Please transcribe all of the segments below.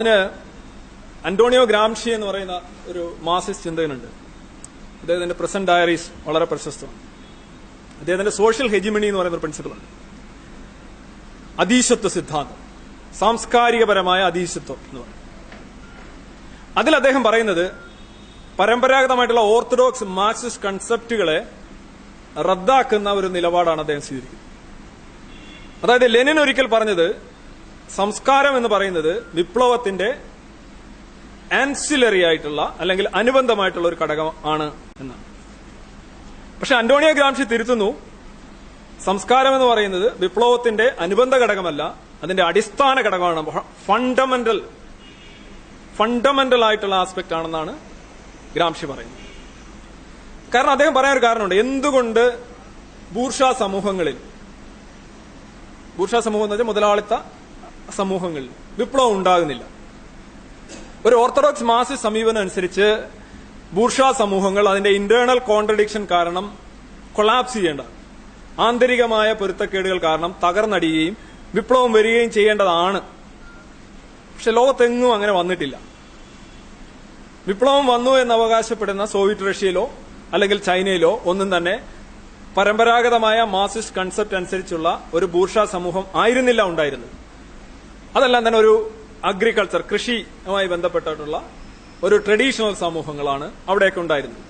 അതിന് Antonio Gramsci എന്ന് പറയുന്ന ഒരു മാർക്സിസ്റ്റ് ചിന്തകനുണ്ട്. അദ്ദേഹത്തിന്റെ പ്രസന്റ് ഡയറീസ് വളരെ പ്രശസ്തമാണ്. അദ്ദേഹത്തിന്റെ സോഷ്യൽ ഹെജിമണി എന്ന് പറയുന്ന ഒരു പ്രിൻസിപ്പിളുണ്ട്. അധീശത്വ സിദ്ധാന്തം, സാംസ്കാരികപരമായ അധീശത്വം എന്ന് പറയും. അതിൽ അദ്ദേഹം പറയുന്നത് പരമ്പരാഗതമായിട്ടുള്ള ഓർത്തഡോക്സ് മാർക്സിസ്റ്റ് കൺസെപ്റ്റുകളെ റദ്ദാക്കുന്ന ഒരു നിലപാടാണ് അദ്ദേഹം സ്വീകരിക്കുന്നത്. അതായത് ലെനിൻ ഒരിക്കൽ പറഞ്ഞത് സംസ്കാരം എന്ന് പറയുന്നത് വിപ്ലവത്തിന്റെ ആൻസിലറി ആയിട്ടുള്ള അല്ലെങ്കിൽ അനുബന്ധമായിട്ടുള്ള ഒരു ഘടകം ആണ് എന്നാണ്. പക്ഷെ അന്റോണിയോ ഗ്രാംഷി തിരുത്തുന്നു, സംസ്കാരം എന്ന് പറയുന്നത് വിപ്ലവത്തിന്റെ അനുബന്ധ ഘടകമല്ല, അതിന്റെ അടിസ്ഥാന ഘടകമാണ്, ഫണ്ടമെന്റൽ ആയിട്ടുള്ള ആസ്പെക്ട് ആണെന്നാണ് ഗ്രാംഷി പറയുന്നത്. കാരണം അദ്ദേഹം പറയാൻ ഒരു കാരണമുണ്ട്. എന്തുകൊണ്ട് ബൂർഷ്വാ സമൂഹങ്ങളിൽ, ബൂർഷ്വാ സമൂഹം എന്ന് വെച്ചാൽ മുതലാളിത്ത സമൂഹങ്ങളിൽ വിപ്ലവം ഉണ്ടാകുന്നില്ല? ഒരു ഓർത്തഡോക്സ് മാർക്സിസ്റ്റ് സമീപനം അനുസരിച്ച് ബൂർഷ്വാ സമൂഹങ്ങൾ അതിന്റെ ഇന്റേണൽ കോൺട്രഡിക്ഷൻ കാരണം കൊളാപ്സ് ചെയ്യേണ്ട, ആന്തരികമായ പൊരുത്തക്കേടുകൾ കാരണം തകർന്നടിയുകയും വിപ്ലവം വരികയും ചെയ്യേണ്ടതാണ്. പക്ഷെ ലോകത്തെങ്ങും അങ്ങനെ വന്നിട്ടില്ല. വിപ്ലവം വന്നു എന്ന് അവകാശപ്പെടുന്ന സോവിയറ്റ് റഷ്യയിലോ അല്ലെങ്കിൽ ചൈനയിലോ ഒന്നും തന്നെ പരമ്പരാഗതമായ മാർക്സിസ്റ്റ് കൺസെപ്റ്റ് അനുസരിച്ചുള്ള ഒരു ബൂർഷ്വാ സമൂഹം ആയിരുന്നില്ല ഉണ്ടായിരുന്നത്. അതെല്ലാം തന്നെ ഒരു അഗ്രികൾച്ചർ, കൃഷിയുമായി ബന്ധപ്പെട്ടിട്ടുള്ള ഒരു ട്രഡീഷണൽ സമൂഹങ്ങളാണ് അവിടെയൊക്കെ ഉണ്ടായിരുന്നത്.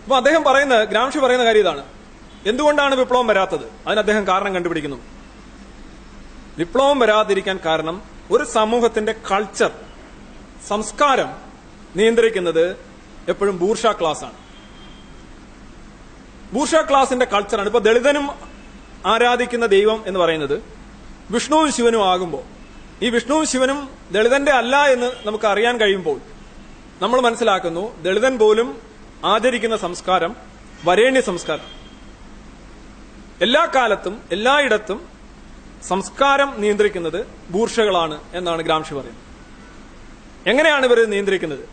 അപ്പൊ അദ്ദേഹം പറയുന്ന, ഗ്രാംഷി പറയുന്ന കാര്യം ഇതാണ്: എന്തുകൊണ്ടാണ് വിപ്ലവം വരാത്തത്? അതിന് അദ്ദേഹം കാരണം കണ്ടുപിടിക്കുന്നു. വിപ്ലവം വരാതിരിക്കാൻ കാരണം ഒരു സമൂഹത്തിന്റെ കൾച്ചർ, സംസ്കാരം നിയന്ത്രിക്കുന്നത് എപ്പോഴും ബൂർഷ്വാ ക്ലാസ് ആണ്. ബൂർഷ്വാ ക്ലാസിന്റെ കൾച്ചറാണ്. ഇപ്പൊ ദളിതനും ആരാധിക്കുന്ന ദൈവം എന്ന് പറയുന്നത് വിഷ്ണുവും ശിവനും ആകുമ്പോൾ, ഈ വിഷ്ണുവും ശിവനും ദളിതന്റെ അല്ല എന്ന് നമുക്ക് അറിയാൻ കഴിയുമ്പോൾ നമ്മൾ മനസ്സിലാക്കുന്നു ദളിതൻ പോലും ആചരിക്കുന്ന സംസ്കാരം വരേണ്യ സംസ്കാരം. എല്ലാ കാലത്തും എല്ലായിടത്തും സംസ്കാരം നിയന്ത്രിക്കുന്നത് ബൂർഷകളാണ് എന്നാണ് ഗ്രാംഷി പറയുന്നത്. എങ്ങനെയാണ് ഇവർ നിയന്ത്രിക്കുന്നത്?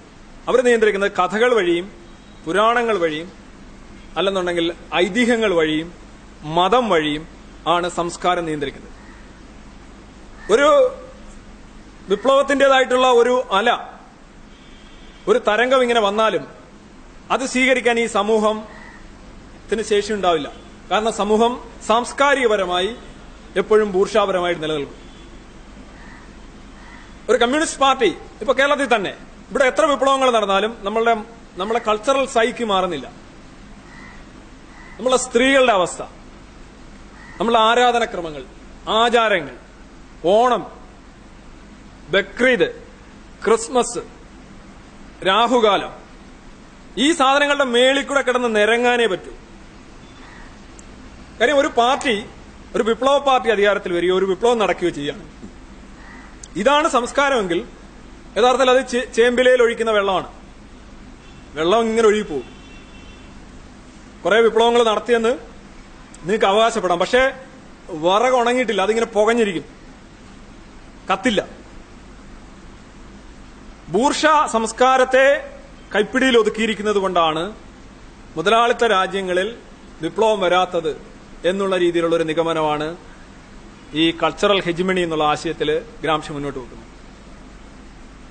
അവർ നിയന്ത്രിക്കുന്നത് കഥകൾ വഴിയും പുരാണങ്ങൾ വഴിയും അല്ലെന്നുണ്ടെങ്കിൽ ഐതിഹ്യങ്ങൾ വഴിയും മതം വഴിയും ആണ് സംസ്കാരം നിയന്ത്രിക്കുന്നത്. ഒരു വിപ്ലവത്തിന്റേതായിട്ടുള്ള ഒരു അല, ഒരു തരംഗം ഇങ്ങനെ വന്നാലും അത് സ്വീകരിക്കാൻ ഈ സമൂഹത്തിന് ശേഷി ഉണ്ടാവില്ല. കാരണം സമൂഹം സാംസ്കാരികപരമായി എപ്പോഴും ബൂർഷ്വാപരമായിട്ട് നിലനിൽക്കും. ഒരു കമ്മ്യൂണിസ്റ്റ് പാർട്ടി ഇപ്പൊ കേരളത്തിൽ തന്നെ ഇവിടെ എത്ര വിപ്ലവങ്ങൾ നടന്നാലും നമ്മളെ കൾച്ചറൽ സൈക്ക് മാറുന്നില്ല. നമ്മളെ സ്ത്രീകളുടെ അവസ്ഥ, നമ്മളെ ആരാധനക്രമങ്ങൾ, ആചാരങ്ങൾ, ഓണം, ബക്രീദ്, ക്രിസ്മസ്, രാഹുകാലം, ഈ സാധനങ്ങളുടെ മേളിൽ കൂടെ കിടന്ന് നിരങ്ങാനേ പറ്റൂ. കാര്യം ഒരു പാർട്ടി, ഒരു വിപ്ലവ പാർട്ടി അധികാരത്തിൽ വരികയോ ഒരു വിപ്ലവം നടക്കുകയോ ചെയ്യാണ്. ഇതാണ് സംസ്കാരമെങ്കിൽ യഥാർത്ഥത്തിൽ അത് ചേമ്പിലയിൽ ഒഴിക്കുന്ന വെള്ളമാണ്. വെള്ളം ഇങ്ങനെ ഒഴുകിപ്പോകും. കുറെ വിപ്ലവങ്ങൾ നടത്തിയെന്ന് നിങ്ങൾക്ക് അവകാശപ്പെടാം, പക്ഷേ വിറക് ഉണങ്ങിയിട്ടില്ല, അതിങ്ങനെ പുകഞ്ഞിരിക്കും, കത്തില്ല. ബൂർഷ്വാ സംസ്കാരത്തെ കൈപ്പിടിയിൽ ഒതുക്കിയിരിക്കുന്നത് കൊണ്ടാണ് മുതലാളിത്ത രാജ്യങ്ങളിൽ വിപ്ലവം വരാത്തത് എന്നുള്ള രീതിയിലുള്ള ഒരു നിഗമനമാണ് ഈ കൾച്ചറൽ ഹെജിമണി എന്നുള്ള ആശയത്തിൽ ഗ്രാംഷി മുന്നോട്ട് വെക്കുന്നത്.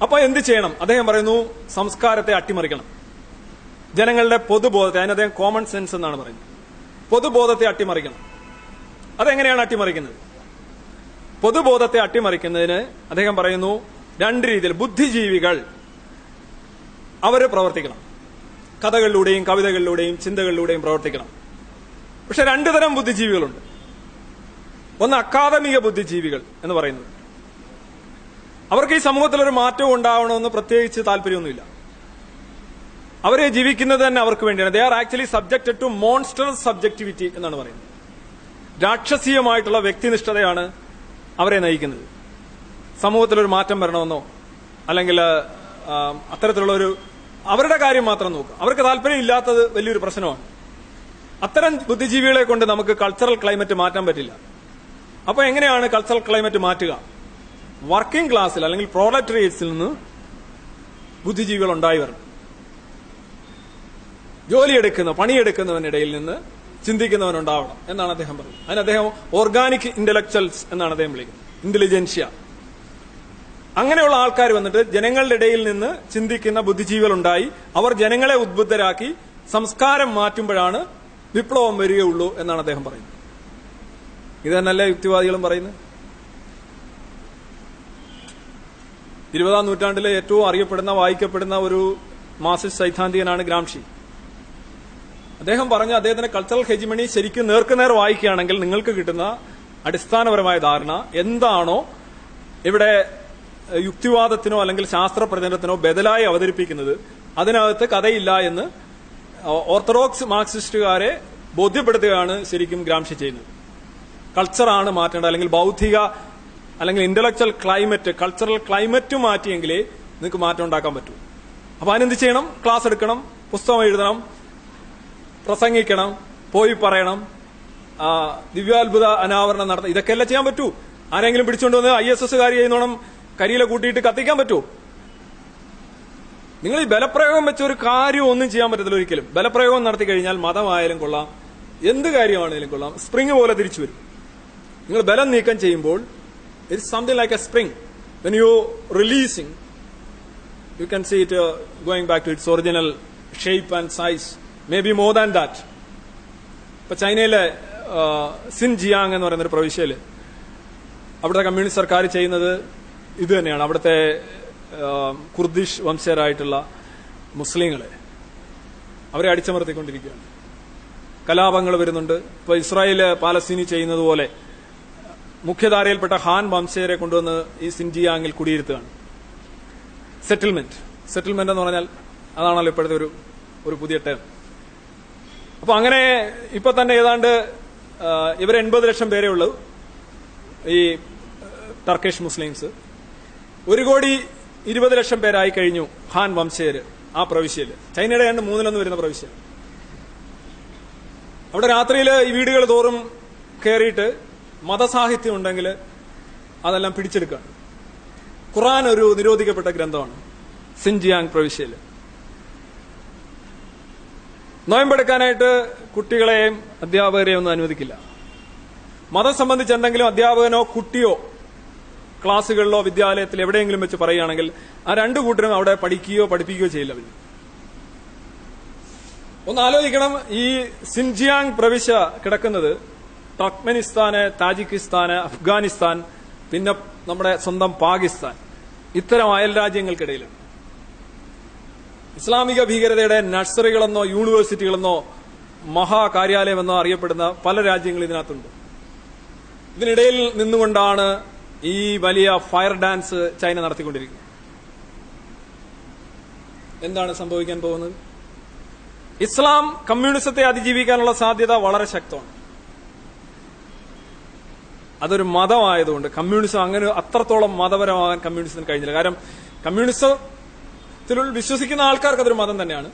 അപ്പൊ എന്ത് ചെയ്യണം? അദ്ദേഹം പറയുന്നു സംസ്കാരത്തെ അട്ടിമറിക്കണം. ജനങ്ങളുടെ പൊതുബോധത്തെ, അതിന് അദ്ദേഹം കോമൺ സെൻസ് എന്നാണ് പറയുന്നത്, പൊതുബോധത്തെ അട്ടിമറിക്കണം. അതെങ്ങനെയാണ് അട്ടിമറിക്കുന്നത്? പൊതുബോധത്തെ അട്ടിമറിക്കുന്നതിന് അദ്ദേഹം പറയുന്നു രണ്ട് രീതിയിൽ ബുദ്ധിജീവികൾ അവര് പ്രവർത്തിക്കണം. കഥകളിലൂടെയും കവിതകളിലൂടെയും ചിന്തകളിലൂടെയും പ്രവർത്തിക്കണം. പക്ഷെ രണ്ടു തരം ബുദ്ധിജീവികളുണ്ട്. ഒന്ന് അക്കാദമിക ബുദ്ധിജീവികൾ എന്ന് പറയുന്നത്. അവർക്ക് ഈ സമൂഹത്തിലൊരു മാറ്റവും ഉണ്ടാവണമെന്ന് പ്രത്യേകിച്ച് താല്പര്യമൊന്നുമില്ല. അവരെ ജീവിക്കുന്നത് തന്നെ അവർക്ക് വേണ്ടിയാണ്. They are actually subjected to monstrous subjectivity എന്നാണ് പറയുന്നത്. രാക്ഷസീയമായിട്ടുള്ള വ്യക്തിനിഷ്ഠതയാണ് അവരെ നയിക്കുന്നത്. സമൂഹത്തിലൊരു മാറ്റം വരണമെന്നോ അല്ലെങ്കിൽ അത്തരത്തിലുള്ള അവരുടെ കാര്യം മാത്രം നോക്കുക. അവർക്ക് താല്പര്യം ഇല്ലാത്തത് വലിയൊരു പ്രശ്നമാണ്. അത്തരം ബുദ്ധിജീവികളെ കൊണ്ട് നമുക്ക് കൾച്ചറൽ ക്ലൈമറ്റ് മാറ്റാൻ പറ്റില്ല. അപ്പൊ എങ്ങനെയാണ് കൾച്ചറൽ ക്ലൈമറ്റ് മാറ്റുക? വർക്കിംഗ് ക്ലാസ്സിൽ അല്ലെങ്കിൽ പ്രോലറ്റേറിയറ്റ്സിൽ നിന്ന് ബുദ്ധിജീവികൾ ഉണ്ടായി വരണം. പണിയെടുക്കുന്നവനിടയിൽ നിന്ന് ചിന്തിക്കുന്നവനുണ്ടാവണം എന്നാണ് അദ്ദേഹം പറയുന്നത്. അതിന് അദ്ദേഹം ഓർഗാനിക് ഇന്റലക്ച്വൽസ് എന്നാണ് അദ്ദേഹം വിളിക്കുന്നത്, ഇന്റലിജൻഷ്യ. അങ്ങനെയുള്ള ആൾക്കാർ വന്നിട്ട് ജനങ്ങളുടെ ഇടയിൽ നിന്ന് ചിന്തിക്കുന്ന ബുദ്ധിജീവികളുണ്ടായി. അവർ ജനങ്ങളെ ഉദ്ബുദ്ധരാക്കി സംസ്കാരം മാറ്റുമ്പോഴാണ് വിപ്ലവം വരികയുള്ളൂ എന്നാണ് അദ്ദേഹം പറയുന്നത്. ഇത് തന്നെയല്ലേ യുക്തിവാദികളും പറയുന്നത്? 20-ാം നൂറ്റാണ്ടിലെ ഏറ്റവും അറിയപ്പെടുന്ന വായിക്കപ്പെടുന്ന ഒരു മാർക്സിസ്റ്റ് സൈദ്ധാന്തികനാണ് ഗ്രാംഷി. അദ്ദേഹം പറഞ്ഞ അദ്ദേഹത്തിന്റെ കൾച്ചറൽ ഹെജിമണി ശരിക്കും നേർക്കുനേർ വായിക്കുകയാണെങ്കിൽ നിങ്ങൾക്ക് കിട്ടുന്ന അടിസ്ഥാനപരമായ ധാരണ എന്താണോ ഇവിടെ യുക്തിവാദത്തിനോ അല്ലെങ്കിൽ ശാസ്ത്ര പ്രചരണത്തിനോ ബദലായി അവതരിപ്പിക്കുന്നത് അതിനകത്ത് കഥയില്ല എന്ന് ഓർത്തഡോക്സ് മാർക്സിസ്റ്റുകാരെ ബോധ്യപ്പെടുത്തുകയാണ് ശരിക്കും ഗ്രാംഷി ചെയ്യുന്നത്. കൾച്ചറാണ് മാറ്റേണ്ടത്, അല്ലെങ്കിൽ ബൗദ്ധിക അല്ലെങ്കിൽ ഇന്റലക്ച്വൽ ക്ലൈമറ്റ്, കൾച്ചറൽ ക്ലൈമറ്റ് മാറ്റിയെങ്കിലേ നിങ്ങൾക്ക് മാറ്റം ഉണ്ടാക്കാൻ പറ്റൂ. അപ്പൊ അതിനെന്ത് ചെയ്യണം? ക്ലാസ് എടുക്കണം, പുസ്തകം എഴുതണം, പ്രസംഗിക്കണം, പോയി പറയണം, ദിവ്യാത്ഭുത അനാവരണം നടത്തണം. ഇതൊക്കെയല്ലേ ചെയ്യാൻ പറ്റൂ. ആരെങ്കിലും പിടിച്ചുകൊണ്ട് വന്ന് ISS കാരി ചെയ്യുന്നോണം കരിയില കൂട്ടിയിട്ട് കത്തിക്കാൻ പറ്റുമോ? നിങ്ങൾ ഈ ബലപ്രയോഗം വെച്ച ഒരു കാര്യം ഒന്നും ചെയ്യാൻ പറ്റത്തില്ല ഒരിക്കലും. ബലപ്രയോഗം നടത്തി കഴിഞ്ഞാൽ മതമായാലും കൊള്ളാം, എന്ത് കാര്യമാണെങ്കിലും കൊള്ളാം, സ്പ്രിംഗ് പോലെ തിരിച്ചു വരും. നിങ്ങൾ ബലം നീക്കം ചെയ്യുമ്പോൾ it's something like A spring. When you releasing you can see it going back to its original shape and size, maybe more than that. ഇപ്പൊ ചൈനയിലെ സിൻജിയാങ് എന്ന് പറയുന്ന ഒരു പ്രവിശ്യയില് അവിടുത്തെ കമ്മ്യൂണിസ്റ്റ് സർക്കാർ ചെയ്യുന്നത് ഇത് തന്നെയാണ്. അവിടുത്തെ കുർദിഷ് വംശജരായിട്ടുള്ള മുസ്ലിങ്ങളെ അവരെ അടിച്ചമർത്തിക്കൊണ്ടിരിക്കുകയാണ്. കലാപങ്ങൾ വരുന്നുണ്ട്. ഇപ്പൊ ഇസ്രായേൽ പാലസ്തീനി ചെയ്യുന്നത് പോലെ മുഖ്യധാരയിൽപ്പെട്ട ഹാൻ വംശജരെ കൊണ്ടുവന്ന് ഈ സിൻജിയാങ്ങിൽ കുടിയിരുത്തുകയാണ്. സെറ്റിൽമെന്റ് എന്ന് പറഞ്ഞാൽ അതാണല്ലോ ഇപ്പോഴത്തെ ഒരു പുതിയ ടേം. അപ്പൊ അങ്ങനെ ഇപ്പൊ തന്നെ ഏതാണ്ട് ഇവർ 80 ലക്ഷം പേരേ ഉള്ളൂ ഈ ടർക്കിഷ് മുസ്ലിംസ്. 1,20,00,000 പേരായി കഴിഞ്ഞു ഹാൻ വംശജര് ആ പ്രവിശ്യയിൽ. ചൈനയുടെ 3/1 വരുന്ന പ്രവിശ്യ. അവിടെ രാത്രിയിൽ ഈ വീടുകൾ തോറും കയറിയിട്ട് മതസാഹിത്യം ഉണ്ടെങ്കിൽ അതെല്ലാം പിടിച്ചെടുക്കുകയാണ്. ഖുർആൻ ഒരു നിരോധിക്കപ്പെട്ട ഗ്രന്ഥമാണ് സിൻജിയാങ് പ്രവിശ്യയിൽ. നോയമ്പെടുക്കാനായിട്ട് കുട്ടികളെയും അധ്യാപകരെയും ഒന്നും അനുവദിക്കില്ല. മതം സംബന്ധിച്ച് എന്തെങ്കിലും അധ്യാപകനോ കുട്ടിയോ ക്ലാസുകളിലോ വിദ്യാലയത്തിൽ എവിടെയെങ്കിലും വെച്ച് പറയുകയാണെങ്കിൽ ആ രണ്ടു കൂട്ടരും അവിടെ പഠിപ്പിക്കുകയോ ചെയ്യില്ല. ഒന്ന് ആലോചിക്കണം, ഈ സിൻജിയാങ് പ്രവിശ്യ കിടക്കുന്നത് ടർക്ക്മെനിസ്ഥാന്, താജിക്കിസ്ഥാന്, അഫ്ഗാനിസ്ഥാൻ, പിന്നെ നമ്മുടെ സ്വന്തം പാകിസ്ഥാൻ, ഇത്തരം അയൽ രാജ്യങ്ങൾക്കിടയിലാണ്. ഇസ്ലാമിക ഭീകരതയുടെ നഴ്സറികളെന്നോ യൂണിവേഴ്സിറ്റികളെന്നോ മഹാകാര്യാലയമെന്നോ അറിയപ്പെടുന്ന പല രാജ്യങ്ങളും ഇതിനകത്തുണ്ട്. ഇതിനിടയിൽ നിന്നുകൊണ്ടാണ് ഈ വലിയ ഫയർ ഡാൻസ് ചൈന നടത്തിക്കൊണ്ടിരിക്കുന്നത്. എന്താണ് സംഭവിക്കാൻ പോകുന്നത്? ഇസ്ലാം കമ്മ്യൂണിസത്തെ അതിജീവിക്കാനുള്ള സാധ്യത വളരെ ശക്തമാണ്. അതൊരു മതമായതുകൊണ്ട് കമ്മ്യൂണിസം അങ്ങനെ അത്രത്തോളം മതപരമാകാൻ കമ്മ്യൂണിസത്തിന് കഴിഞ്ഞില്ല. കാരണം കമ്മ്യൂണിസത്തിൽ വിശ്വസിക്കുന്ന ആൾക്കാർക്ക് അതൊരു മതം തന്നെയാണ്.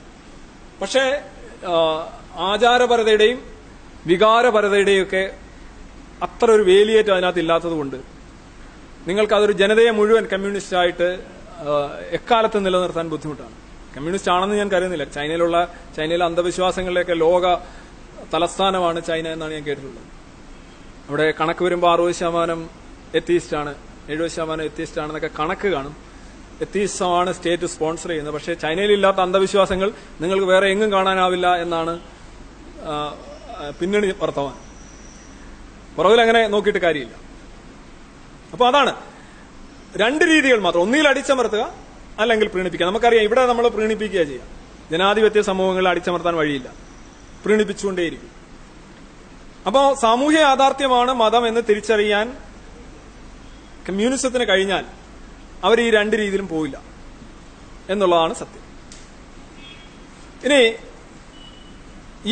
പക്ഷേ ആചാരപരതയുടെയും വികാരപരതയുടെയും ഒക്കെ അത്ര ഒരു വേലിയേറ്റം അതിനകത്ത് ഇല്ലാത്തതുകൊണ്ട് നിങ്ങൾക്കതൊരു ജനതയെ മുഴുവൻ കമ്മ്യൂണിസ്റ്റായിട്ട് എക്കാലത്ത് നിലനിർത്താൻ ബുദ്ധിമുട്ടാണ്. കമ്മ്യൂണിസ്റ്റ് ആണെന്ന് ഞാൻ കരുതുന്നില്ല. ചൈനയിലെ അന്ധവിശ്വാസങ്ങളിലേക്ക് ലോക തലസ്ഥാനമാണ് ചൈന എന്നാണ് ഞാൻ കേട്ടിട്ടുള്ളത്. അവിടെ കണക്ക് വരുമ്പോൾ 60% എത്തീസ്റ്റാണ്, 70% എത്തീസ്റ്റാണെന്നൊക്കെ കണക്ക് കാണും. എത്തീസമാണ് സ്റ്റേറ്റ് സ്പോൺസർ ചെയ്യുന്നത്. പക്ഷേ ചൈനയിലില്ലാത്ത അന്ധവിശ്വാസങ്ങൾ നിങ്ങൾക്ക് വേറെ എങ്ങും കാണാനാവില്ല എന്നാണ് പിന്നണി വർത്തമാനം. പുറകിൽ അങ്ങനെ നോക്കിയിട്ട് കാര്യമില്ല. അപ്പൊ അതാണ് രണ്ട് രീതികൾ മാത്രം. ഒന്നിൽ അടിച്ചമർത്തുക, അല്ലെങ്കിൽ പ്രീണിപ്പിക്കുക. നമുക്കറിയാം ഇവിടെ നമ്മൾ പ്രീണിപ്പിക്കുക ചെയ്യാം. ജനാധിപത്യ സമൂഹങ്ങളിൽ അടിച്ചമർത്താൻ വഴിയില്ല, പ്രീണിപ്പിച്ചുകൊണ്ടേയിരിക്കും. അപ്പോ സാമൂഹ്യ യാഥാർത്ഥ്യമാണ് മതം എന്ന് തിരിച്ചറിയാൻ കമ്മ്യൂണിസത്തിന് കഴിഞ്ഞാൽ അവർ ഈ രണ്ട് രീതിയിലും പോയില്ല എന്നുള്ളതാണ് സത്യം. ഇനി